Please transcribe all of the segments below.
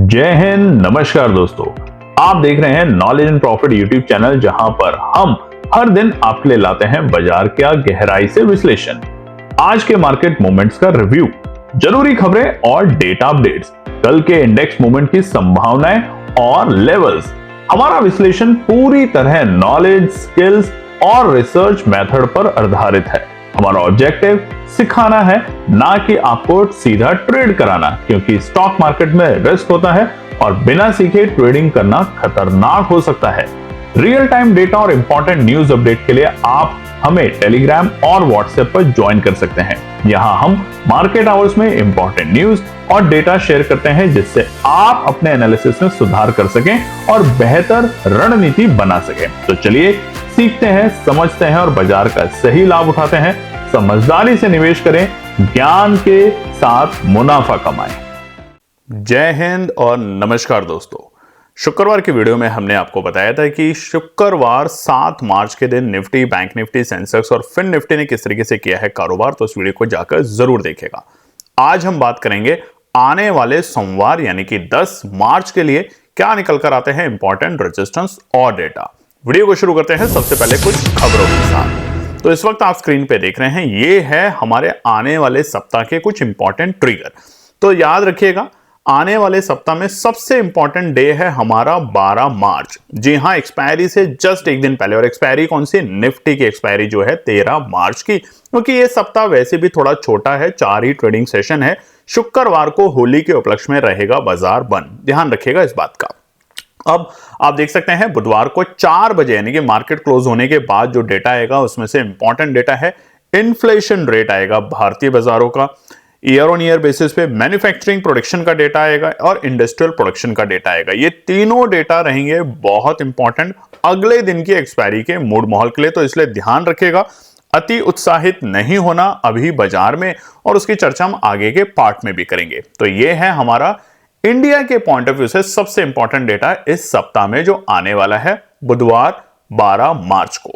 जय हिंद। नमस्कार दोस्तों, आप देख रहे हैं knowledge and profit YouTube channel, जहां पर हम हर दिन आपके लिए लाते हैं बाजार का गहराई से विश्लेषण, आज के मार्केट मूवमेंट्स का रिव्यू, जरूरी खबरें और डेटा अपडेट्स, कल के इंडेक्स मूवमेंट की संभावनाएं और लेवल्स। हमारा विश्लेषण पूरी तरह नॉलेज, स्किल्स और रिसर्च मेथड पर आधारित है। हमारा ऑब्जेक्टिव सिखाना है, ना कि आपको सीधा ट्रेड कराना, क्योंकि स्टॉक मार्केट में रिस्क होता है और बिना सीखे ट्रेडिंग करना खतरनाक हो सकता है। रियल टाइम डेटा और इंपॉर्टेंट न्यूज अपडेट के लिए आप हमें टेलीग्राम और व्हाट्सएप पर ज्वाइन कर सकते हैं। यहां हम मार्केट आवर्स में इंपॉर्टेंट न्यूज और डेटा शेयर करते हैं, जिससे आप अपने एनालिसिस में सुधार कर सकें और बेहतर रणनीति बना सकें। तो चलिए सीखते हैं, समझते हैं और बाजार का सही लाभ उठाते हैं। समझदारी से निवेश करें, ज्ञान के साथ मुनाफा कमाएं। जय हिंद और नमस्कार दोस्तों। शुक्रवार की वीडियो में हमने आपको बताया था कि शुक्रवार 7 मार्च के दिन निफ्टी, बैंक निफ्टी, सेंसेक्स और फिन निफ्टी ने किस तरीके से किया है कारोबार, तो उस वीडियो को जाकर जरूर देखेगा। आज हम बात करेंगे आने वाले सोमवार यानी कि 10 मार्च के लिए क्या निकल कर आते हैं इंपॉर्टेंट रेजिस्टेंस और डेटा। वीडियो को शुरू करते हैं सबसे पहले कुछ खबरों के साथ। तो इस वक्त आप स्क्रीन पे देख रहे हैं, ये है हमारे आने वाले सप्ताह के कुछ इंपॉर्टेंट ट्रिगर। तो याद रखिएगा, आने वाले सप्ताह में सबसे इंपॉर्टेंट डे है हमारा 12 मार्च। जी हां, एक्सपायरी से जस्ट एक दिन पहले। और एक्सपायरी कौन सी? निफ्टी की एक्सपायरी जो है 13 मार्च की, क्योंकि ये सप्ताह वैसे भी थोड़ा छोटा है, 4 ही ट्रेडिंग सेशन है। शुक्रवार को होली के उपलक्ष्य में रहेगा बाजार बंद, ध्यान रखिएगा इस बात का। अब आप देख सकते हैं बुधवार को 4 बजे यानी कि मार्केट क्लोज होने के बाद जो डेटा आएगा उसमें से इंपॉर्टेंट डेटा है इन्फ्लेशन रेट आएगा भारतीय बाजारों का। ईयर ऑन ईयर बेसिस पे मैन्युफैक्चरिंग प्रोडक्शन का डेटा आएगा और इंडस्ट्रियल प्रोडक्शन का डेटा आएगा। ये तीनों डेटा रहेंगे बहुत इंपॉर्टेंट अगले दिन की एक्सपायरी के मूड माहौल के लिए, तो इसलिए ध्यान रखिएगा, अति उत्साहित नहीं होना अभी बाजार में, और उसकी चर्चा हम आगे के पार्ट में भी करेंगे। तो ये है हमारा इंडिया के पॉइंट ऑफ व्यू से सबसे इंपॉर्टेंट डेटा इस सप्ताह में जो आने वाला है बुधवार 12 मार्च को।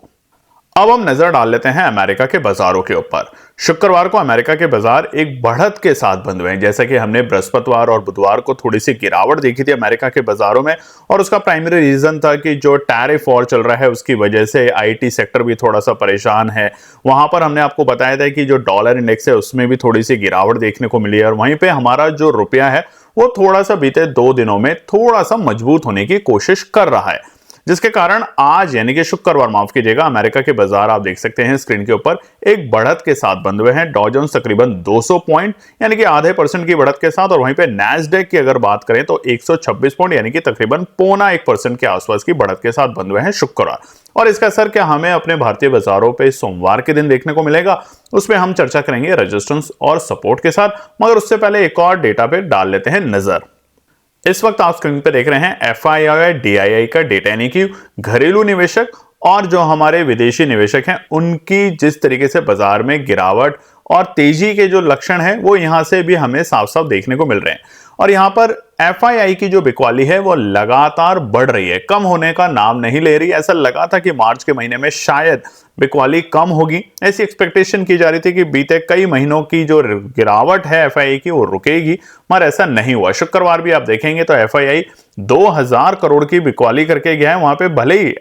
अब हम नजर डाल लेते हैं अमेरिका के बाजारों के ऊपर। शुक्रवार को अमेरिका के बाजार एक बढ़त के साथ बंद हुए हैं, जैसा कि हमने बृहस्पतिवार और बुधवार को थोड़ी सी गिरावट देखी थी अमेरिका के बाजारों में, और उसका प्राइमरी रीजन था कि जो टैरिफ वॉर चल रहा है उसकी वजह से आईटी सेक्टर भी थोड़ा सा परेशान है। वहां पर हमने आपको बताया था कि जो डॉलर इंडेक्स है उसमें भी थोड़ी सी गिरावट देखने को मिली है, और वहीं पे हमारा जो रुपया है वो थोड़ा सा बीते 2 दिनों में थोड़ा सा मजबूत होने की कोशिश कर रहा है, जिसके कारण आज यानी कि शुक्रवार, माफ कीजिएगा, अमेरिका के बाजार आप देख सकते हैं स्क्रीन के ऊपर एक बढ़त के साथ बंद हुए हैं। डॉ जोन्स तकरीबन 200 पॉइंट यानी कि आधे % की बढ़त के साथ, और वहीं पे नैस्डैक की अगर बात करें तो 126 पॉइंट यानी कि तकरीबन 0.25% के आसपास की बढ़त के साथ बंद हुए हैं शुक्रवार। और इसका असर क्या हमें अपने भारतीय बाजारों पे सोमवार के दिन देखने को मिलेगा, उसमें हम चर्चा करेंगे रेजिस्टेंस और सपोर्ट के साथ। मगर उससे पहले एक और डेटा पे डाल लेते हैं नजर। इस वक्त आप स्क्रीन पे देख रहे हैं FII DII का डेटा, यानी कि घरेलू निवेशक और जो हमारे विदेशी निवेशक हैं उनकी जिस तरीके से बाजार में गिरावट और तेजी के जो लक्षण हैं वो यहां से भी हमें साफ साफ देखने को मिल रहे हैं। और यहां पर FII की जो बिकवाली है वो लगातार बढ़ रही है, कम होने का नाम नहीं ले रही। ऐसा लगा था कि मार्च के महीने में शायद बिकवाली कम होगी, ऐसी एक्सपेक्टेशन की जा रही थी कि बीते कई महीनों की जो गिरावट है FII की वो रुकेगी, मगर ऐसा नहीं हुआ। शुक्रवार भी आप देखेंगे तो FII 2000 करोड़ की बिकवाली करके गया है, वहां पे भले ही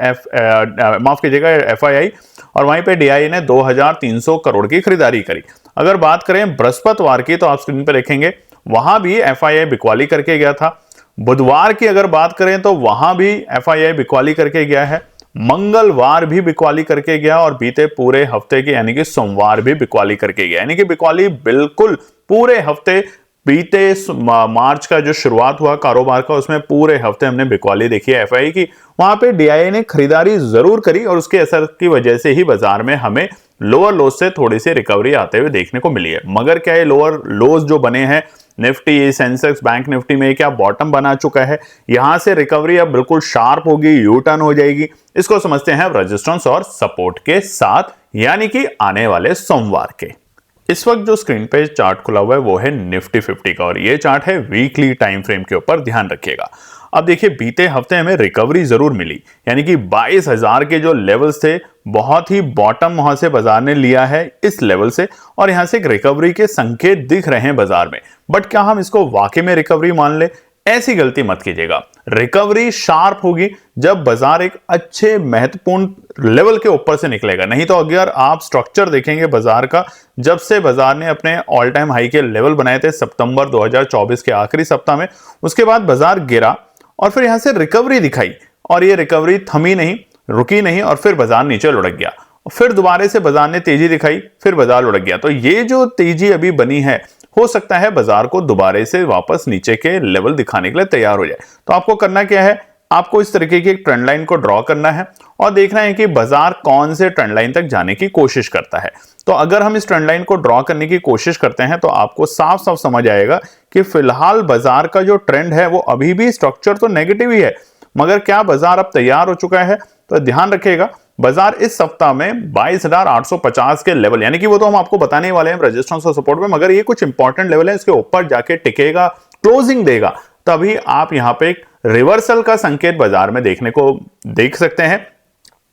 माफ कीजिएगा FII, और वहीं पे DII ने 2300 करोड़ की खरीदारी करी। अगर बात करें बृहस्पतिवार की तो आप स्क्रीन पर देखेंगे वहां भी FII बिकवाली करके गया था। बुधवार की अगर बात करें तो वहां भी FII बिकवाली करके गया है। मंगलवार भी बिकवाली करके गया, और बीते पूरे हफ्ते के यानी कि सोमवार भी बिकवाली करके गया, यानी कि बिकवाली बिल्कुल पूरे हफ्ते। बीते मार्च का जो शुरुआत हुआ कारोबार का उसमें पूरे हफ्ते हमने बिकवाली देखी है FII की। वहां पे DII ने खरीदारी जरूर करी, और उसके असर की वजह से ही बाजार में हमें लोअर लोज से थोड़ी सी रिकवरी आते हुए देखने को मिली है। मगर क्या ये लोअर लोज जो बने हैं निफ्टी, सेंसेक्स, बैंक निफ्टी में क्या बॉटम बना चुका है? यहां से रिकवरी अब बिल्कुल शार्प होगी, यू टर्न हो जाएगी। इसको समझते हैं रेजिस्टेंस और सपोर्ट के साथ, यानी कि आने वाले सोमवार के। इस वक्त जो स्क्रीन पे चार्ट खुला हुआ है वो है निफ्टी 50 का, और ये चार्ट है वीकली टाइम फ्रेम के ऊपर, ध्यान रखिएगा। अब देखिए बीते हफ्ते हमें रिकवरी जरूर मिली, यानी कि 22,000 के जो लेवल्स थे बहुत ही बॉटम वहां से बाजार ने लिया है इस लेवल से, और यहां से एक रिकवरी के संकेत दिख रहे हैं बाजार में। बट क्या हम इसको वाकई में रिकवरी मान ले? ऐसी गलती मत कीजिएगा। रिकवरी शार्प होगी जब बाजार एक अच्छे महत्वपूर्ण लेवल के ऊपर से निकलेगा। नहीं तो अगर आप स्ट्रक्चर देखेंगे बाजार का, जब से बाजार ने अपने ऑल टाइम हाई के लेवल बनाए थे सितंबर 2024 के आखिरी सप्ताह में, उसके बाद बाजार गिरा और फिर यहां से रिकवरी दिखाई और ये रिकवरी थमी नहीं, रुकी नहीं और फिर बाजार नीचे लुढ़क गया। फिर दोबारा से बाजार ने तेजी दिखाई, फिर बाजार लुढ़क गया। तो ये जो तेजी अभी बनी है, हो सकता है बाजार को दोबारा से वापस नीचे के लेवल दिखाने के लिए तैयार हो जाए। तो आपको करना क्या है, आपको इस तरीके की एक ट्रेंड लाइन को ड्रॉ करना है और देखना है कि बाजार कौन से ट्रेंड लाइन तक जाने की कोशिश करता है। तो अगर हम इस ट्रेंड लाइन को ड्रॉ करने की कोशिश करते हैं तो आपको साफ साफ समझ आएगा कि फिलहाल बाजार का जो ट्रेंड है वो अभी भी स्ट्रक्चर तो नेगेटिव ही है, मगर क्या बाजार अब तैयार हो चुका है? तो ध्यान रखिएगा, बाजार इस सप्ताह में 22,850 के लेवल, यानी कि वो तो हम आपको बताने वाले हैं रेजिस्टेंस और सपोर्ट में, मगर ये कुछ इंपॉर्टेंट लेवल है, इसके ऊपर जाके टिकेगा, क्लोजिंग देगा, तभी आप यहां पे एक रिवर्सल का संकेत बाजार में देखने को देख सकते हैं।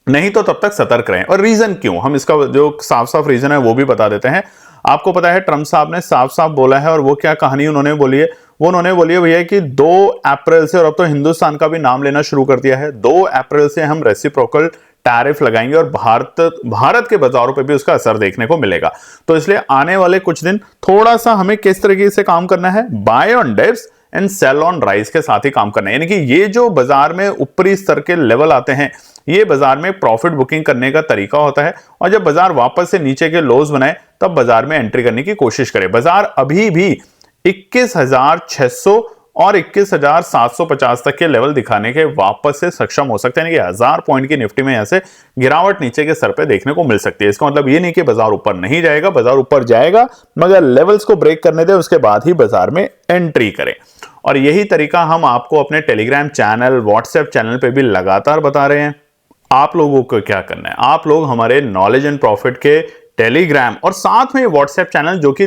नहीं तो तब तक सतर्क रहें। और रीजन क्यों, हम इसका जो साफ साफ रीजन है वो भी बता देते हैं। आपको पता है ट्रंप साहब ने साफ साफ बोला है, और वो क्या कहानी उन्होंने बोली है, वो उन्होंने बोली है भैया कि 2 अप्रैल से, और अब तो हिंदुस्तान का भी नाम लेना शुरू कर दिया है, 2 अप्रैल से हम रेसिप्रोकल टैरिफ लगाएंगे और भारत के बाजारों पे भी उसका असर देखने को मिलेगा। तो इसलिए आने वाले कुछ दिन थोड़ा सा हमें किस तरीके से काम करना है, buy on dips and sell on rise के साथ ही काम करना है। यानी कि ये जो बाजार में ऊपरी स्तर के लेवल आते हैं, ये बाजार में प्रॉफिट बुकिंग करने का तरीका होता है, और जब बाजार वापस से नीचे के लोज बनाए तब बाजार में एंट्री करने की कोशिश करें। बाजार अभी भी 21,600 और 21,750 तक के लेवल दिखाने के वापस से सक्षम हो सकते हैं। कि 1000 पॉइंट की निफ्टी में यहां से गिरावट नीचे के स्तर पे देखने को मिल सकती है। इसका मतलब ये नहीं कि बाजार ऊपर नहीं जाएगा, बाजार ऊपर जाएगा, मगर लेवल्स को ब्रेक करने दे, उसके बाद ही बाजार में एंट्री करें। और यही तरीका हम आपको अपने टेलीग्राम चैनल, व्हाट्सएप चैनल पे भी लगातार बता रहे हैं। आप लोगों को क्या करना है, आप लोग हमारे नॉलेज एंड प्रॉफिट के टेलीग्राम और साथ में व्हाट्सएप चैनल, जो कि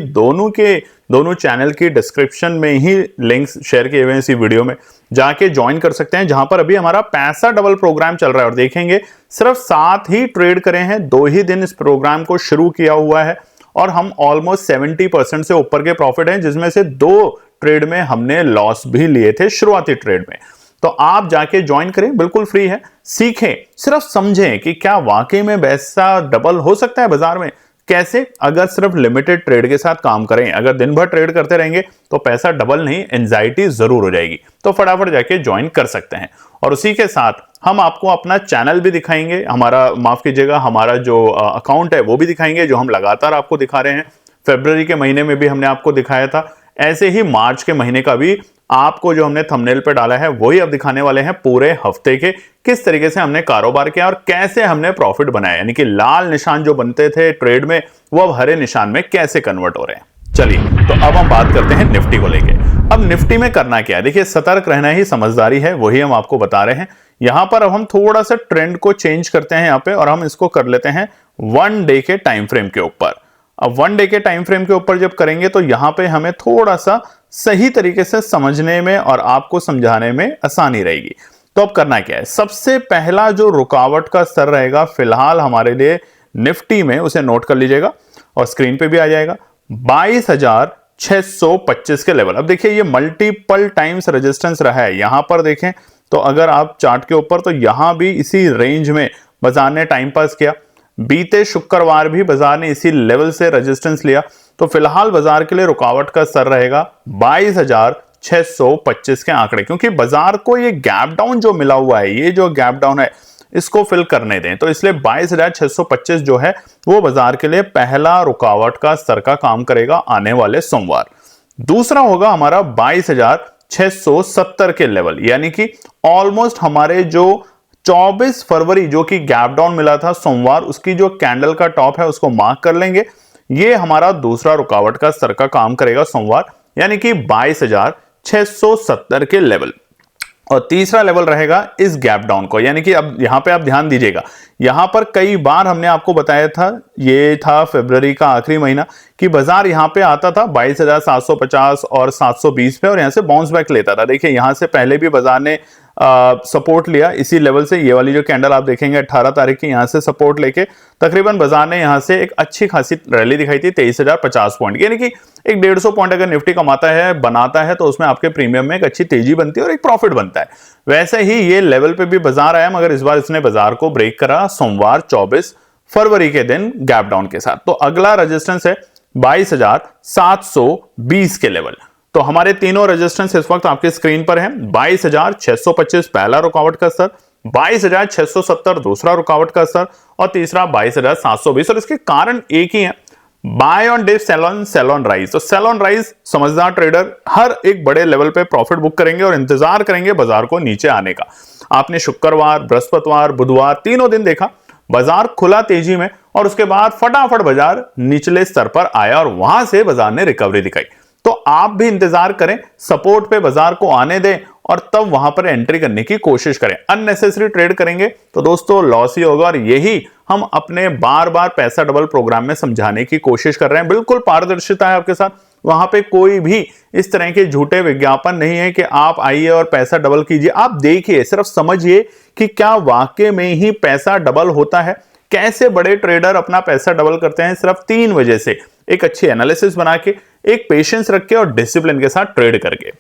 दोनों चैनल की डिस्क्रिप्शन में ही लिंक्स शेयर किए हुए हैं इसी वीडियो में, जाके ज्वाइन कर सकते हैं, जहां पर अभी हमारा पैसा डबल प्रोग्राम चल रहा है। और देखेंगे सिर्फ 7 ही ट्रेड करे हैं, 2 ही दिन इस प्रोग्राम को शुरू किया हुआ है और हम ऑलमोस्ट 70% से ऊपर के प्रॉफिट हैं, जिसमें से 2 ट्रेड में हमने लॉस भी लिए थे शुरुआती ट्रेड में। तो आप जाके ज्वाइन करें, बिल्कुल फ्री है, सीखें, सिर्फ समझें कि क्या वाकई में पैसा डबल हो सकता है बाजार में। कैसे? अगर सिर्फ लिमिटेड ट्रेड के साथ काम करें, अगर दिन भर ट्रेड करते रहेंगे तो पैसा डबल नहीं, एंजाइटी जरूर हो जाएगी। तो फटाफट जाके ज्वाइन कर सकते हैं। और उसी के साथ हम आपको अपना चैनल भी दिखाएंगे, हमारा माफ कीजिएगा, हमारा जो अकाउंट है वो भी दिखाएंगे, जो हम लगातार आपको दिखा रहे हैं। फरवरी के महीने में भी हमने आपको दिखाया था, ऐसे ही मार्च के महीने का भी आपको जो हमने थंबनेल पे डाला है वही अब दिखाने वाले हैं, पूरे हफ्ते के किस तरीके से हमने कारोबार किया और कैसे हमने प्रॉफिट बनाया। यानी कि लाल निशान जो बनते थे ट्रेड में, वो अब हरे निशान में कैसे कन्वर्ट हो रहे हैं। चलिए, तो अब हम बात करते हैं निफ्टी को लेके। अब निफ्टी में करना क्या है, देखिए सतर्क रहना ही समझदारी है, वही हम आपको बता रहे हैं। यहां पर अब हम थोड़ा सा ट्रेंड को चेंज करते हैं यहाँ पे, और हम इसको कर लेते हैं 1 डे के टाइम फ्रेम के ऊपर। अब 1 डे के टाइम फ्रेम के ऊपर जब करेंगे तो यहां पे हमें थोड़ा सा सही तरीके से समझने में और आपको समझाने में आसानी रहेगी। तो अब करना क्या है, सबसे पहला जो रुकावट का स्तर रहेगा फिलहाल हमारे लिए निफ्टी में, उसे नोट कर लीजिएगा और स्क्रीन पे भी आ जाएगा, 22,625 के लेवल। अब देखिए ये मल्टीपल टाइम्स रेजिस्टेंस रहा है। यहां पर देखें तो अगर आप चार्ट के ऊपर, तो यहां भी इसी रेंज में बाजार ने टाइम पास किया। बीते शुक्रवार भी बाजार ने इसी लेवल से रेजिस्टेंस लिया। तो फिलहाल बाजार के लिए रुकावट का स्तर रहेगा 22,625 के आंकड़े, क्योंकि बाजार को ये गैप डाउन जो मिला हुआ है, ये जो गैप डाउन है इसको फिल करने दें। तो इसलिए 22,625 जो है वो बाजार के लिए पहला रुकावट का स्तर का काम करेगा आने वाले सोमवार। दूसरा होगा हमारा 22,670 के लेवल, यानी कि ऑलमोस्ट हमारे जो 24 फरवरी जो कि गैप डाउन मिला था सोमवार, उसकी जो कैंडल का टॉप है उसको मार्क कर लेंगे। ये हमारा दूसरा रुकावट का स्तर का काम करेगा सोमवार, यानी कि 22,670 के लेवल। और तीसरा लेवल रहेगा इस गैप डाउन को, यानी कि अब यहां पे आप ध्यान दीजिएगा, यहां पर कई बार हमने आपको बताया था, ये था फरवरी का आखिरी महीना, कि बाजार यहां पे आता था 22,750 और 720 पे और यहां से बाउंस बैक लेता था। देखिए यहां से पहले भी बाजार ने सपोर्ट लिया इसी लेवल से। ये वाली जो कैंडल आप देखेंगे 18 तारीख की, यहां से सपोर्ट लेके तकरीबन बाजार ने यहां से एक अच्छी खासी रैली दिखाई थी 23,050 पॉइंट, यानी कि एक 150 पॉइंट अगर निफ्टी कमाता है बनाता है तो उसमें आपके प्रीमियम में एक अच्छी तेजी बनती है और एक प्रॉफिट बनता है। वैसे ही ये लेवल पे भी बाजार आया, मगर इस बार इसने बाजार को ब्रेक करा सोमवार 24 फरवरी के दिन गैप डाउन के साथ। तो अगला रेजिस्टेंस है 22,720 के लेवल। तो हमारे तीनों रेजिस्टेंस इस वक्त आपके स्क्रीन पर हैं। 22,625 पहला रुकावट का स्तर, 22,670 दूसरा रुकावट का स्तर और तीसरा 22,720। और इसके कारण एक ही है, buy on dip, sell on rise. तो सेल ऑन राइज समझदार ट्रेडर हर एक बड़े लेवल पे प्रॉफिट बुक करेंगे और इंतजार करेंगे बाजार को नीचे आने का। आपने शुक्रवार, बृहस्पतिवार, बुधवार तीनों दिन देखा बाजार खुला तेजी में और उसके बाद फटाफट बाजार निचले स्तर पर आया और वहां से बाजार ने रिकवरी दिखाई। तो आप भी इंतजार करें, सपोर्ट पे बाजार को आने दें और तब वहां पर एंट्री करने की कोशिश करें। अननेसेसरी ट्रेड करेंगे तो दोस्तों लॉस ही होगा। और यही हम अपने बार बार पैसा डबल प्रोग्राम में समझाने की कोशिश कर रहे हैं। बिल्कुल पारदर्शिता है आपके साथ, वहां पे कोई भी इस तरह के झूठे विज्ञापन नहीं है कि आप आइए और पैसा डबल कीजिए। आप देखिए, सिर्फ समझिए कि क्या वाकई में ही पैसा डबल होता है। कैसे बड़े ट्रेडर अपना पैसा डबल करते हैं, सिर्फ 3 वजह से। एक अच्छी एनालिसिस बना के, एक पेशेंस रख के और डिसिप्लिन के साथ ट्रेड करके।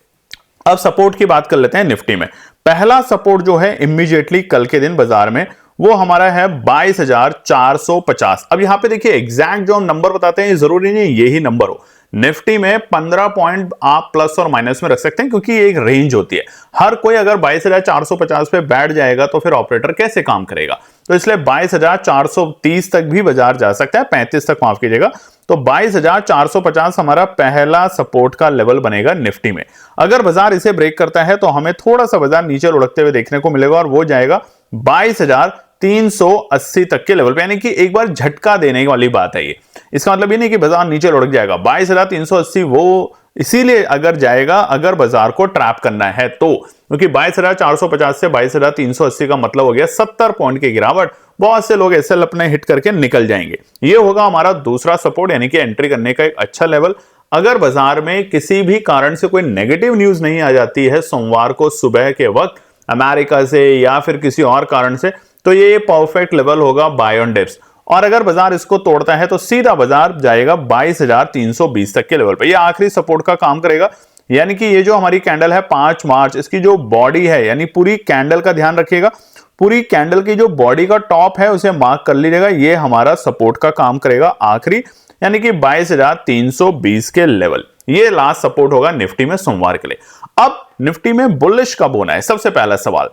अब सपोर्ट की बात कर लेते हैं निफ्टी में। पहला सपोर्ट जो है इमीडिएटली कल के दिन बाजार में, वो हमारा है 22,450। अब यहां पे देखिए एग्जैक्ट जो हम नंबर बताते हैं जरूरी नहीं यही नंबर हो। निफ्टी में 15 पॉइंट आप प्लस और माइनस में रख सकते हैं क्योंकि ये एक रेंज होती है। हर कोई अगर 22,450 पे बैठ जाएगा तो फिर ऑपरेटर कैसे काम करेगा। तो इसलिए 22,430 तक भी बाजार जा सकता है, 35 तक माफ कीजिएगा। तो 22,450 हमारा पहला सपोर्ट का लेवल बनेगा निफ्टी में। अगर बाजार इसे ब्रेक करता है तो हमें थोड़ा सा बाजार नीचे लुढ़कते हुए देखने को मिलेगा और वो जाएगा 22,380 तक के लेवल पे, यानी कि एक बार झटका देने वाली बात है ये। इसका मतलब ये नहीं कि बाजार नीचे लुढ़क जाएगा। 22,380 वो इसीलिए अगर जाएगा अगर बाजार को ट्रैप करना है तो, क्योंकि 22,450 से 22,380 का मतलब हो गया 70 पॉइंट की गिरावट। बहुत से लोग ऐसे अपने हिट करके निकल जाएंगे। ये होगा हमारा दूसरा सपोर्ट, यानी कि एंट्री करने का एक अच्छा लेवल। अगर बाजार में किसी भी कारण से कोई नेगेटिव न्यूज नहीं आ जाती है सोमवार को सुबह के वक्त अमेरिका से या फिर किसी और कारण से, तो ये परफेक्ट लेवल होगा बाय ऑन डिप्स। और अगर बाजार इसको तोड़ता है तो सीधा बाजार जाएगा 22,320 तक के लेवल पे। ये आखिरी सपोर्ट का काम करेगा। यानी कि ये जो हमारी कैंडल है 5 मार्च, इसकी जो बॉडी है, यानी पूरी कैंडल का ध्यान रखिएगा, पूरी कैंडल की जो बॉडी का टॉप है उसे मार्क कर लीजिएगा। ये हमारा सपोर्ट का काम करेगा आखिरी, यानी कि 22,320 के लेवल। ये लास्ट सपोर्ट होगा निफ्टी में सोमवार के लिए। अब निफ्टी में बुलिश कब होना है, सबसे पहला सवाल।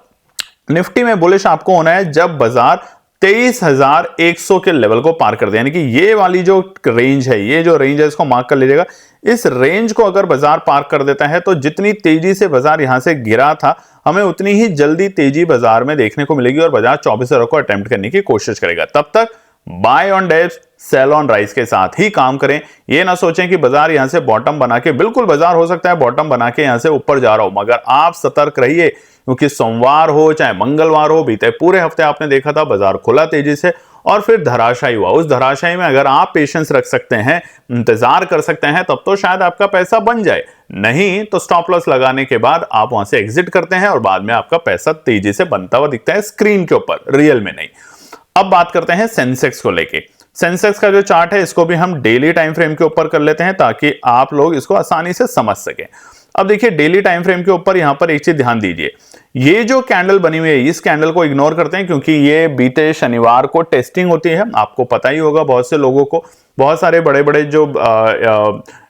निफ्टी में बुलिश आपको होना है जब बाजार 23,100 के लेवल को पार कर दे, यानी कि ये वाली जो रेंज है, ये जो रेंज है इसको मार्क कर लीजिएगा। इस रेंज को अगर बाजार पार कर देता है तो जितनी तेजी से बाजार यहां से गिरा था, हमें उतनी ही जल्दी तेजी बाजार में देखने को मिलेगी और बाजार 24,000 को अटेम्प्ट करने की कोशिश करेगा। तब तक buy on dips, sell on rise के साथ ही काम करें। ये ना सोचें कि बाजार यहां से बॉटम बना के, बिल्कुल बाजार हो सकता है बॉटम बना के यहां से ऊपर जा रहा हो, मगर आप सतर्क रहिए क्योंकि सोमवार हो चाहे मंगलवार हो, बीते पूरे हफ्ते आपने देखा था बाजार खुला तेजी से और फिर धराशायी हुआ। उस धराशायी में अगर आप पेशेंस रख सकते हैं, इंतजार कर सकते हैं, तब तो शायद आपका पैसा बन जाए। नहीं तो स्टॉप लॉस लगाने के बाद आप वहां से एग्जिट करते हैं और बाद में आपका पैसा तेजी से बनता हुआ दिखता है स्क्रीन के ऊपर, रियल में नहीं। अब बात करते हैं सेंसेक्स को लेके। सेंसेक्स का जो चार्ट है इसको भी हम डेली टाइम फ्रेम के ऊपर कर लेते हैं ताकि आप लोग इसको आसानी से समझ सकें। अब देखिए डेली टाइम फ्रेम के ऊपर यहां पर एक चीज ध्यान दीजिए, ये जो कैंडल बनी हुई है इस कैंडल को इग्नोर करते हैं क्योंकि ये बीते शनिवार को टेस्टिंग होती है। आपको पता ही होगा, बहुत से लोगों को, बहुत सारे बड़े बड़े जो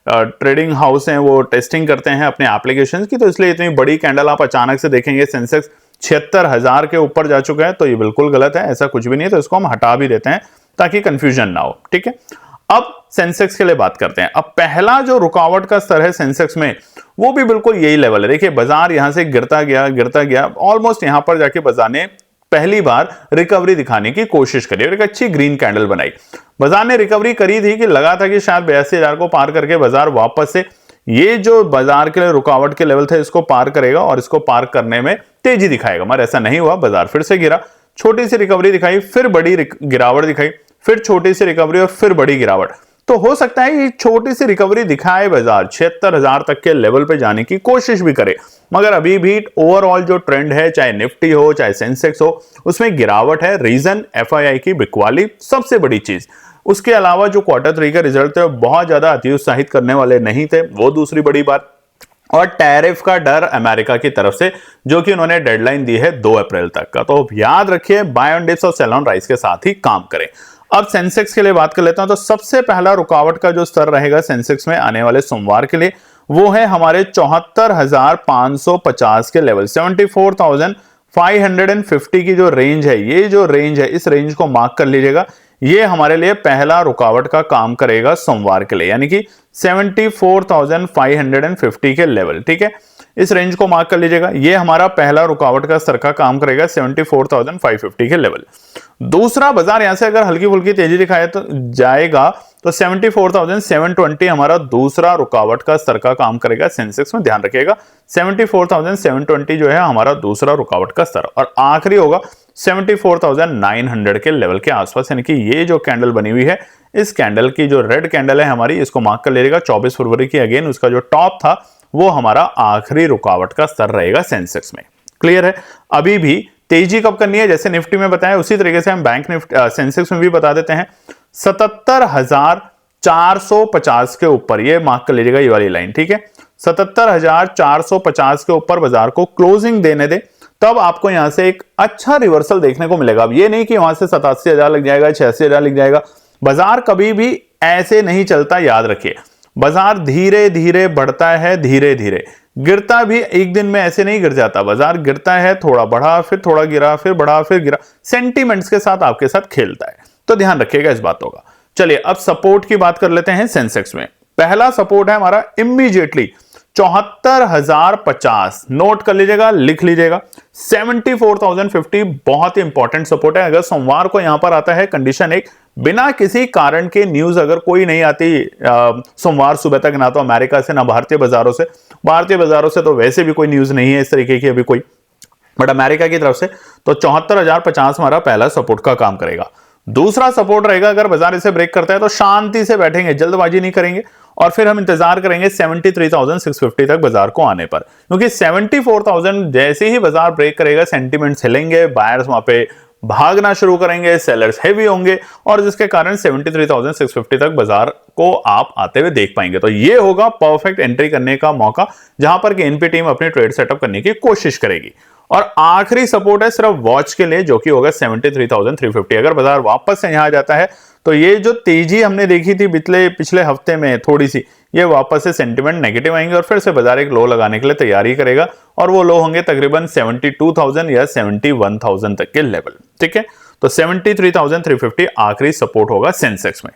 ट्रेडिंग हाउस हैं वो टेस्टिंग करते हैं अपने एप्लीकेशंस की, तो इसलिए इतनी बड़ी कैंडल आप अचानक से देखेंगे। सेंसेक्स 76,000 के ऊपर जा चुका है, तो ये बिल्कुल गलत है, ऐसा कुछ भी नहीं है। तो इसको हम हटा भी देते हैं ताकि कंफ्यूजन ना हो, ठीक है। अब सेंसेक्स के लिए बात करते हैं। अब पहला जो रुकावट का स्तर है सेंसेक्स में, वो भी बिल्कुल यही लेवल है। देखिए बाजार यहां से गिरता गया, ऑलमोस्ट यहां पर जाके बाजार ने पहली बार रिकवरी दिखाने की कोशिश करी और एक अच्छी ग्रीन कैंडल बनाई। बाजार ने रिकवरी करी थी कि लगा था कि शायद 82,000 को पार करके बाजार वापस से ये जो बाजार के लिए रुकावट के लेवल थे इसको पार करेगा और इसको पार करने में तेजी दिखाएगा, मगर ऐसा नहीं हुआ। बाजार फिर से गिरा, छोटी सी रिकवरी दिखाई, फिर बड़ी गिरावट दिखाई, फिर छोटी सी रिकवरी और फिर बड़ी गिरावट। तो हो सकता है ये छोटी सी रिकवरी दिखाए बाजार 76,000 तक के लेवल पे जाने की कोशिश भी करे, मगर अभी भी ओवरऑल जो ट्रेंड है, चाहे निफ्टी हो चाहे सेंसेक्स हो, उसमें गिरावट है। रीजन एफआईआई की बिकवाली सबसे बड़ी चीज। उसके अलावा जो क्वार्टर 3 के रिजल्ट थे बहुत ज्यादा अति उत्साहित करने वाले नहीं थे, वो दूसरी बड़ी बात। और टैरिफ का डर अमेरिका की तरफ से, जो कि उन्होंने डेडलाइन दी है 2 अप्रैल तक का। तो याद रखिए, बाय ऑन डिप्स और सेल ऑन राइज के साथ ही काम करें। अब सेंसेक्स के लिए बात कर लेता हूं, तो सबसे पहला रुकावट का जो स्तर रहेगा सेंसेक्स में आने वाले सोमवार के लिए, वो है हमारे 74,550 के लेवल। 74,550 की जो रेंज है, ये जो रेंज है, इस रेंज को मार्क कर लीजिएगा। ये हमारे लिए पहला रुकावट का काम करेगा सोमवार के लिए, यानी कि 74,550 के लेवल। ठीक है, इस रेंज को मार्क कर लीजिएगा। ये हमारा पहला रुकावट का स्तर का काम करेगा 74,550 के लेवल। दूसरा, बाजार यहां से अगर हल्की फुल्की तेजी दिखाए तो जाएगा, तो 74,720 हमारा दूसरा रुकावट का स्तर का काम करेगा सेंसेक्स में। ध्यान रखिएगा, 74,720 जो है हमारा दूसरा रुकावट का स्तर। और आखिरी होगा 74,900 के लेवल के आसपास, यानी कि ये जो कैंडल बनी हुई है, इस कैंडल की जो रेड कैंडल है हमारी, इसको मार्क कर लीजिएगा। 24 फरवरी की अगेन उसका जो टॉप था, वो हमारा आखिरी रुकावट का स्तर रहेगा सेंसेक्स में। क्लियर है? अभी भी तेजी कब करनी है, जैसे निफ्टी में बताया उसी तरीके से हम बैंक निफ्टी सेंसेक्स में भी बता देते हैं। 77,450 के ऊपर, ये मार्क कर लीजिएगा, ये वाली लाइन। ठीक है, 77,450 के ऊपर बाजार को क्लोजिंग देने दे, तब आपको यहां से एक अच्छा रिवर्सल देखने को मिलेगा। अब ये नहीं कि वहां से 87,000 लग जाएगा, 86,000 लग जाएगा। बाजार कभी भी ऐसे नहीं चलता, याद रखिए। बाजार धीरे धीरे बढ़ता है, धीरे धीरे गिरता भी एक दिन में ऐसे नहीं गिर जाता। बाजार गिरता है, थोड़ा बढ़ा, फिर थोड़ा गिरा, फिर बढ़ा, फिर गिरा, सेंटीमेंट्स के साथ आपके साथ खेलता है। तो ध्यान रखिएगा इस बातों का। चलिए अब सपोर्ट की बात कर लेते हैं सेंसेक्स में। पहला सपोर्ट है हमारा इमीडिएटली 74,050, नोट कर लीजिएगा, लिख लीजिएगा। 74,050 बहुत ही इंपॉर्टेंट सपोर्ट है। अगर सोमवार को यहां पर आता है, कंडीशन एक, बिना किसी कारण के न्यूज अगर कोई नहीं आती सोमवार सुबह तक, ना तो अमेरिका से ना भारतीय बाजारों से। भारतीय बाजारों से तो वैसे भी कोई न्यूज नहीं है इस तरीके की अभी कोई, बट अमेरिका की तरफ से, तो 74,050 हमारा पहला सपोर्ट का काम करेगा। दूसरा सपोर्ट रहेगा, अगर बाजार इसे ब्रेक करता है तो शांति से बैठेंगे, जल्दबाजी नहीं करेंगे, और फिर हम इंतजार करेंगे 73,650 तक बाजार को आने पर, क्योंकि 74,000 जैसे ही बाजार ब्रेक करेगा, सेंटीमेंट्स हिलेंगे, बायर्स वहां पे भागना शुरू करेंगे, सेलर्स हेवी होंगे, और जिसके कारण 73,650 तक बाजार को आप आते हुए देख पाएंगे। तो ये होगा परफेक्ट एंट्री करने का मौका, जहां पर कि एनपी टीम अपनी ट्रेड सेटअप करने की कोशिश करेगी। और आखिरी सपोर्ट है सिर्फ वॉच के लिए, जो कि होगा 73,350। अगर बाजार वापस से यहां आ जाता है, तो ये जो तेजी हमने देखी थी पिछले हफ्ते में थोड़ी सी, ये वापस से सेंटिमेंट नेगेटिव आएंगे और फिर से बाजार एक लो लगाने के लिए तैयारी करेगा, और वो लो होंगे तकरीबन 72,000 या 71,000 तक के लेवल। ठीक है, तो 73,350 आखिरी सपोर्ट होगा सेंसेक्स में।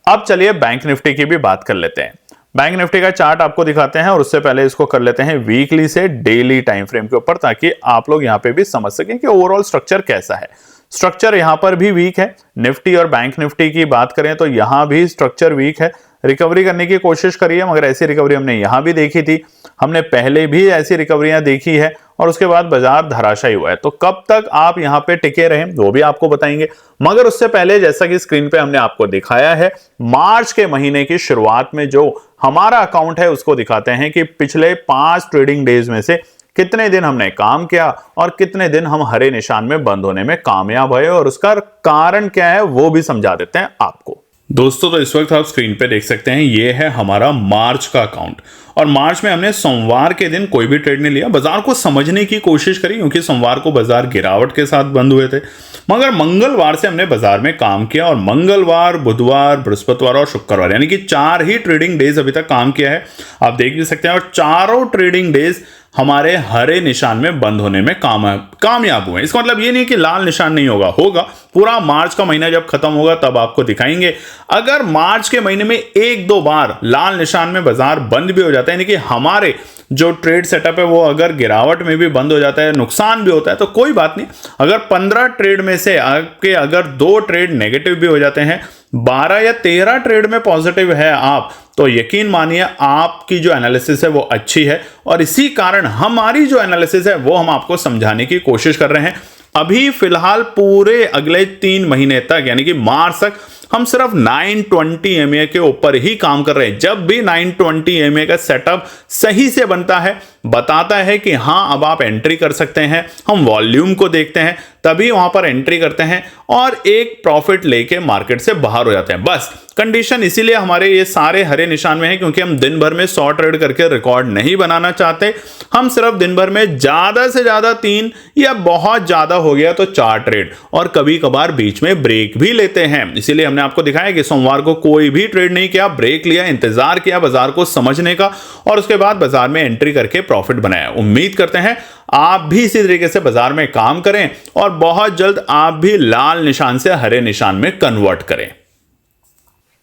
अब चलिए बैंक निफ्टी की भी बात कर लेते हैं। बैंक निफ्टी का चार्ट आपको दिखाते हैं, और उससे पहले इसको कर लेते हैं वीकली से डेली टाइम फ्रेम के ऊपर, ताकि आप लोग यहां पे भी समझ सकें कि ओवरऑल स्ट्रक्चर कैसा है। स्ट्रक्चर यहां पर भी वीक है। निफ्टी और बैंक निफ्टी की बात करें तो यहां भी स्ट्रक्चर वीक है। रिकवरी करने की कोशिश करिए, मगर ऐसी रिकवरी हमने यहां भी देखी थी, हमने पहले भी ऐसी रिकवरियां देखी है, और उसके बाद बाजार धराशायी हुआ है। तो कब तक आप यहां पे टिके रहें वो भी आपको बताएंगे। मगर उससे पहले, जैसा कि स्क्रीन पे हमने आपको दिखाया है, मार्च के महीने की शुरुआत में जो हमारा अकाउंट है उसको दिखाते हैं कि पिछले 5 ट्रेडिंग डेज में से कितने दिन हमने काम किया और कितने दिन हम हरे निशान में बंद होने में कामयाब हुए, और उसका कारण क्या है वो भी समझा देते हैं आपको। दोस्तों, तो इस वक्त आप स्क्रीन पे देख सकते हैं, ये है हमारा मार्च का अकाउंट, और मार्च में हमने सोमवार के दिन कोई भी ट्रेड नहीं लिया। बाजार को समझने की कोशिश करी, क्योंकि सोमवार को बाजार गिरावट के साथ बंद हुए थे, मगर मंगलवार से हमने बाजार में काम किया, और मंगलवार, बुधवार, बृहस्पतिवार और शुक्रवार, यानी कि 4 ही ट्रेडिंग डेज अभी तक काम किया है, आप देख भी सकते हैं। और चारों ट्रेडिंग डेज हमारे हरे निशान में बंद होने में कामयाब हुए। इसका मतलब ये नहीं कि लाल निशान नहीं होगा पूरा मार्च का महीना जब खत्म होगा तब आपको दिखाएंगे। अगर मार्च के महीने में 1-2 बार लाल निशान में बाजार बंद भी हो जाता है, यानी कि हमारे जो ट्रेड सेटअप है वो अगर गिरावट में भी बंद हो जाता है, नुकसान भी होता है, तो कोई बात नहीं। अगर 15 ट्रेड में से आपके अगर 2 ट्रेड नेगेटिव भी हो जाते हैं, 12 या 13 ट्रेड में पॉजिटिव है आप, तो यकीन मानिए आपकी जो एनालिसिस है वो अच्छी है, और इसी कारण हमारी जो एनालिसिस है वो हम आपको समझाने की कोशिश कर रहे हैं। अभी फिलहाल पूरे अगले 3 महीने तक यानी कि मार्च तक हम सिर्फ 920 MA के ऊपर ही काम कर रहे हैं। जब भी 920 MA का सेटअप सही से बनता है, बताता है कि हां अब आप एंट्री कर सकते हैं, हम वॉल्यूम को देखते हैं, तभी वहां पर एंट्री करते हैं और एक प्रॉफिट लेके मार्केट से बाहर हो जाते हैं। बस कंडीशन इसीलिए हमारे ये सारे हरे निशान में है क्योंकि हम दिन भर में 100 ट्रेड करके रिकॉर्ड नहीं बनाना चाहते। हम सिर्फ दिन भर में ज्यादा से ज्यादा 3 या बहुत ज्यादा हो गया तो 4 ट्रेड और कभी कभार बीच में ब्रेक भी लेते हैं। इसीलिए हमने आपको दिखाया कि सोमवार को कोई भी ट्रेड नहीं किया, ब्रेक लिया, इंतजार किया बाजार को समझने का और उसके बाद बाजार में एंट्री करके प्रॉफिट बनाया। उम्मीद करते हैं आप भी इसी तरीके से बाजार में काम करें और बहुत जल्द आप भी लाल निशान से हरे निशान में कन्वर्ट करें।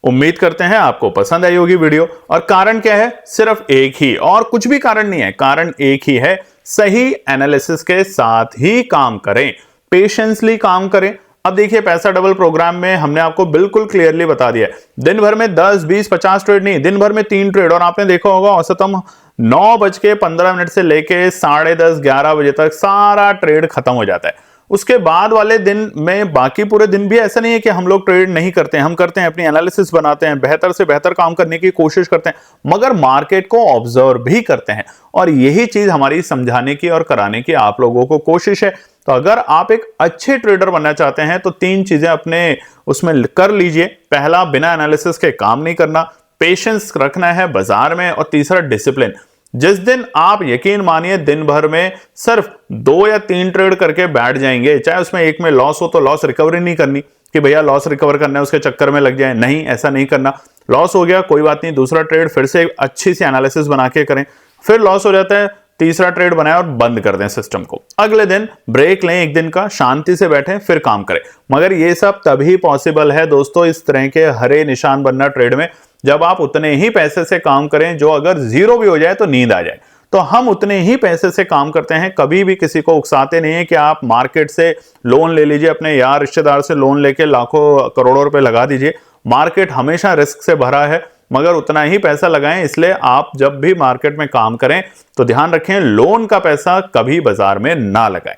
उम्मीद करते हैं आपको पसंद आई होगी वीडियो। और कारण क्या है? सिर्फ एक ही, और कुछ भी कारण नहीं है, कारण एक ही है, सही एनालिसिस के साथ ही काम करें, पेशेंसली काम करें। अब देखिए पैसा डबल प्रोग्राम में हमने आपको बिल्कुल क्लियरली बता दिया, दिन भर में 10, 20, 50 ट्रेड नहीं, दिन भर में 3 ट्रेड। और आपने देखा होगा औसतम 9:15 से लेके 10:30, 11 बजे तक सारा ट्रेड खत्म हो जाता है। उसके बाद वाले दिन में बाकी पूरे दिन भी ऐसा नहीं है कि हम लोग ट्रेड नहीं करते हैं, हम करते हैं, अपनी एनालिसिस बनाते हैं, बेहतर से बेहतर काम करने की कोशिश करते हैं, मगर मार्केट को ऑब्जर्व भी करते हैं। और यही चीज हमारी समझाने की और कराने की आप लोगों को कोशिश है। तो अगर आप एक अच्छे ट्रेडर बनना चाहते हैं तो 3 चीजें अपने उसमें कर लीजिए। पहला, बिना एनालिसिस के काम नहीं करना, पेशेंस रखना है बाजार में, और तीसरा डिसिप्लिन। जिस दिन आप यकीन मानिए दिन भर में सिर्फ 2 या 3 ट्रेड करके बैठ जाएंगे, चाहे उसमें एक में लॉस हो तो लॉस रिकवरी नहीं करनी कि भैया लॉस रिकवर करना है उसके चक्कर में लग जाए, नहीं, ऐसा नहीं करना। लॉस हो गया कोई बात नहीं, दूसरा ट्रेड फिर से अच्छी सी एनालिसिस बना के करें। फिर लॉस हो जाता है, तीसरा ट्रेड बनाए और बंद कर दें सिस्टम को। अगले दिन ब्रेक लें, एक दिन का, शांति से बैठें, फिर काम करें। मगर ये सब तभी पॉसिबल है दोस्तों, इस तरह के हरे निशान बनना ट्रेड में, जब आप उतने ही पैसे से काम करें जो अगर जीरो भी हो जाए तो नींद आ जाए। तो हम उतने ही पैसे से काम करते हैं, कभी भी किसी को उकसाते नहीं है कि आप मार्केट से लोन ले लीजिए, अपने यार रिश्तेदार से लोन लेके लाखों करोड़ों रुपए लगा दीजिए। मार्केट हमेशा रिस्क से भरा है, मगर उतना ही पैसा लगाएं। इसलिए आप जब भी मार्केट में काम करें तो ध्यान रखें, लोन का पैसा कभी बाजार में ना लगाएं।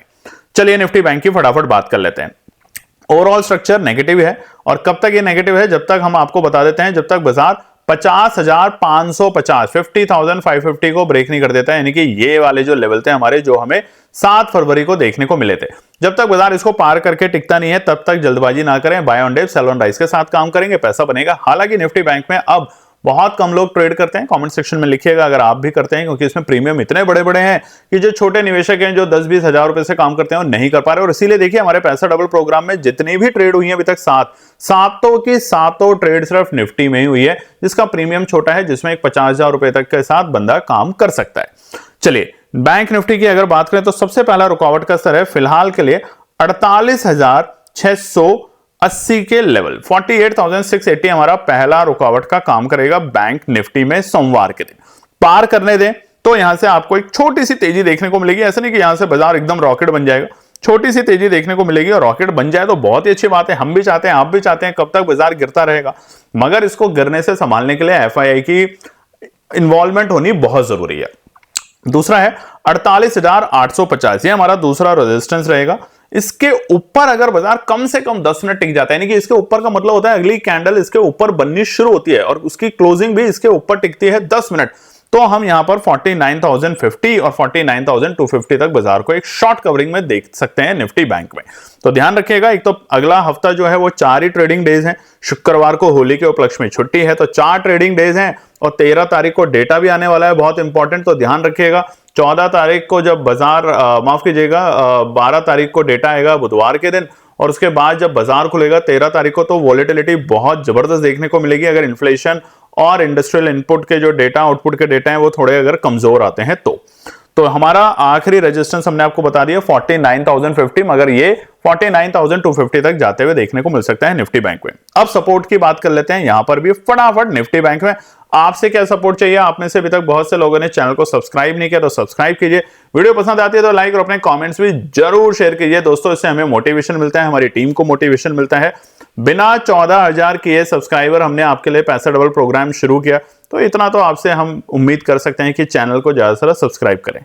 चलिए निफ्टी बैंक की फटाफट बात कर लेते हैं। ओवरऑल स्ट्रक्चर नेगेटिव है, और कब तक ये नेगेटिव है? जब तक हम आपको बता देते हैं, जब तक बाजार 50,550 50,550 को ब्रेक नहीं कर देता है, यानी कि ये वाले जो लेवल थे हमारे, जो हमें 7 फरवरी को देखने को मिले थे, जब तक बाजार इसको पार करके टिकता नहीं है तब तक जल्दबाजी ना करें। Buy on dip, sell on rise के साथ काम करेंगे, पैसा बनेगा। हालांकि निफ्टी बैंक में अब बहुत कम लोग ट्रेड करते हैं, कमेंट सेक्शन में लिखिएगा अगर आप भी करते हैं, क्योंकि इसमें प्रीमियम इतने बड़े बड़े हैं कि जो छोटे निवेशक हैं जो 10-20 हजार रुपए से काम करते हैं वो नहीं कर पा रहे। और इसीलिए देखिए हमारे पैसा डबल प्रोग्राम में जितनी भी ट्रेड हुई है अभी तक, सातों की सातों ट्रेड सिर्फ निफ्टी में ही हुई है, जिसका प्रीमियम छोटा है, जिसमें एक 50,000 रुपए तक के साथ बंदा काम कर सकता है। चलिए बैंक निफ्टी की अगर बात करें तो सबसे पहला रुकावट का स्तर है फिलहाल के लिए 48,680 के लेवल, 48,680 हमारा पहला रुकावट का काम करेगा बैंक निफ्टी में। सोमवार के दिन पार करने दें तो यहां से आपको एक छोटी सी तेजी देखने को मिलेगी। ऐसा नहीं कि यहां से बाजार एकदम रॉकेट बन जाएगा, छोटी सी तेजी देखने को मिलेगी। और रॉकेट बन जाए तो बहुत ही अच्छी बात है, हम भी चाहते हैं, आप भी चाहते हैं। कब तक बाजार गिरता रहेगा? मगर इसको गिरने से संभालने के लिए एफआईआई की इन्वॉल्वमेंट होनी बहुत जरूरी है। दूसरा है 48,850, ये हमारा दूसरा रेजिस्टेंस रहेगा। इसके ऊपर अगर बाजार कम से कम 10 मिनट टिक जाता है, यानी कि इसके ऊपर का मतलब होता है अगली कैंडल इसके ऊपर बननी शुरू होती है और उसकी क्लोजिंग भी इसके ऊपर टिकती है 10 मिनट, तो हम यहां पर 49,050 और 49,250 तक बाजार को एक शॉर्ट कवरिंग में देख सकते हैं निफ्टी बैंक में। तो ध्यान रखिएगा, एक तो अगला हफ्ता जो है वो 4 ही ट्रेडिंग डेज हैं। शुक्रवार को होली के उपलक्ष्य में छुट्टी है, तो 4 ट्रेडिंग डेज हैं, और 13 तारीख को डेटा भी आने वाला है, बहुत इंपॉर्टेंट, तो ध्यान रखिएगा। 14 तारीख को जब बाजार माफ कीजिएगा 12 तारीख को डेटा आएगा बुधवार के दिन, और उसके बाद जब बाजार खुलेगा 13 तारीख को, तो वॉलेटिलिटी बहुत जबरदस्त देखने को मिलेगी अगर इन्फ्लेशन और इंडस्ट्रियल इनपुट के जो डेटा, आउटपुट के डेटा हैं वो थोड़े अगर कमजोर आते हैं तो हमारा आखिरी रेजिस्टेंस हमने आपको बता दिया 49,050, मगर ये 49,250 तक जाते हुए देखने को मिल सकता है निफ्टी बैंक में। अब सपोर्ट की बात कर लेते हैं, यहां पर भी फटाफट निफ्टी बैंक में आपसे क्या सपोर्ट चाहिए। आप में से अभी तक बहुत से लोगों ने चैनल को सब्सक्राइब नहीं किया तो सब्सक्राइब कीजिए, वीडियो पसंद आती है तो लाइक और अपने कमेंट्स भी जरूर शेयर कीजिए दोस्तों, इससे हमें मोटिवेशन मिलता है, हमारी टीम को मोटिवेशन मिलता है। बिना 14,000 किए सब्सक्राइबर हमने आपके लिए पैसा डबल प्रोग्राम शुरू किया, तो इतना तो आपसे हम उम्मीद कर सकते हैं कि चैनल को ज्यादा से ज्यादा सब्सक्राइब करें।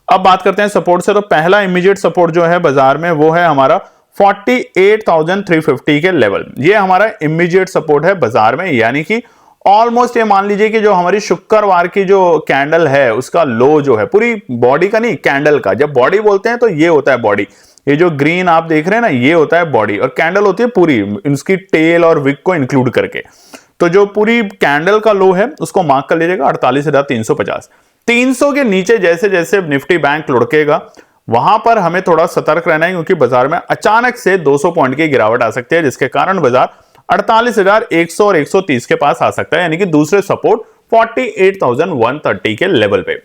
अब बात करते हैं सपोर्ट से, तो पहला इमीडिएट सपोर्ट जो है बाजार में वो है हमारा 48,350 के लेवल। ये हमारा इमीडिएट सपोर्ट है बाजार में, यानी कि ऑलमोस्ट ये मान लीजिए कि जो हमारी शुक्रवार की जो कैंडल है उसका लो जो है, पूरी बॉडी का नहीं, कैंडल का। जब बॉडी बोलते हैं तो ये होता है बॉडी, ये जो ग्रीन आप देख रहे हैं ना, ये होता है बॉडी, और कैंडल होती है पूरी, उसकी टेल और विक को इंक्लूड करके। तो जो पूरी कैंडल का लो है उसको मार्क कर लीजिएगा 48,350। 300 के नीचे जैसे जैसे निफ्टी बैंक लुढ़केगा वहां पर हमें थोड़ा सतर्क रहना है, क्योंकि बाजार में अचानक से 200 पॉइंट की गिरावट आ सकती है, जिसके कारण बाजार 48,100 और 130 के पास आ सकता है, यानी कि दूसरे सपोर्ट 48,130 के लेवल पे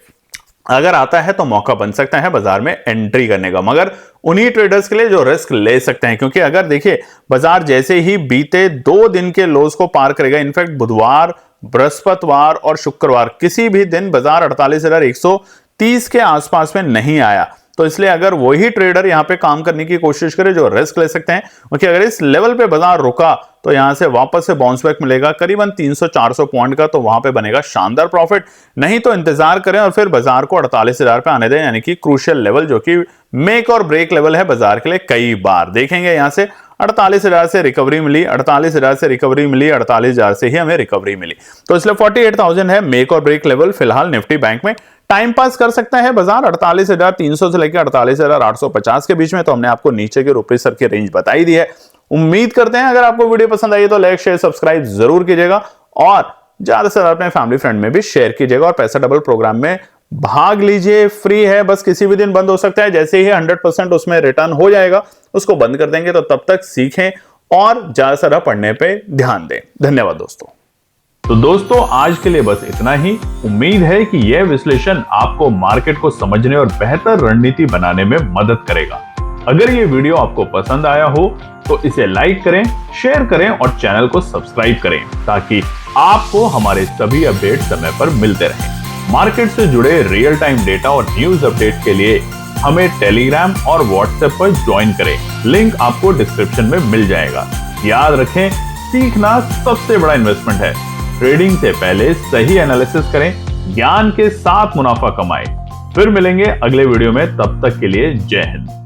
अगर आता है तो मौका बन सकता है बाजार में एंट्री करने का, मगर उन्हीं ट्रेडर्स के लिए जो रिस्क ले सकते हैं। क्योंकि अगर देखिए बाजार जैसे ही बीते 2 दिन के लोज को पार करेगा, इनफैक्ट बुधवार, बृहस्पतिवार और शुक्रवार किसी भी दिन बाजार 48,130 के आसपास में नहीं आया, तो इसलिए अगर वही ट्रेडर यहां पे काम करने की कोशिश करे जो रिस्क ले सकते हैं, क्योंकि अगर इस लेवल पे बाजार रुका तो यहां से वापस से बाउंस बैक मिलेगा करीबन 300-400 पॉइंट का, तो वहां पे बनेगा शानदार प्रॉफिट। नहीं तो इंतजार करें और फिर बाजार को 48,000 पे आने दें, यानी कि क्रूशियल लेवल जो कि मेक और ब्रेक लेवल है बाजार के लिए। कई बार देखेंगे यहां से 48,000 से रिकवरी मिली, 48,000 से रिकवरी मिली, 48,000 से ही हमें रिकवरी मिली, तो इसलिए 48,000 है मेक और ब्रेक लेवल फिलहाल निफ्टी बैंक में। टाइम पास कर सकता है बाजार 48,300 से लेकर 48,850 के बीच में, तो हमने आपको नीचे के ऊपरी सर की रेंज बताई दी है। उम्मीद करते हैं अगर आपको वीडियो पसंद आई तो लाइक शेयर सब्सक्राइब जरूर कीजिएगा, और ज्यादा से ज्यादा अपने फैमिली फ्रेंड में भी शेयर कीजिएगा, और पैसा डबल प्रोग्राम में भाग लीजिए, फ्री है, बस किसी भी दिन बंद हो सकता है। जैसे ही 100% उसमें रिटर्न हो जाएगा उसको बंद कर देंगे, तो तब तक सीखें और ज्यादा से ज्यादा पढ़ने पे ध्यान दें। धन्यवाद दोस्तों। तो दोस्तों आज के लिए बस इतना ही। उम्मीद है कि यह विश्लेषण आपको मार्केट को समझने और बेहतर रणनीति बनाने में मदद करेगा। अगर ये वीडियो आपको पसंद आया हो तो इसे लाइक करें, शेयर करें और चैनल को सब्सक्राइब करें, ताकि आपको हमारे सभी अपडेट समय पर मिलते रहें। मार्केट से जुड़े रियल टाइम डेटा और न्यूज अपडेट के लिए हमें टेलीग्राम और व्हाट्सएप पर ज्वाइन करें, लिंक आपको डिस्क्रिप्शन में मिल जाएगा। याद रखें, सीखना सबसे बड़ा इन्वेस्टमेंट है। ट्रेडिंग से पहले सही एनालिसिस करें, ज्ञान के साथ मुनाफा कमाएं। फिर मिलेंगे अगले वीडियो में, तब तक के लिए जय हिंद।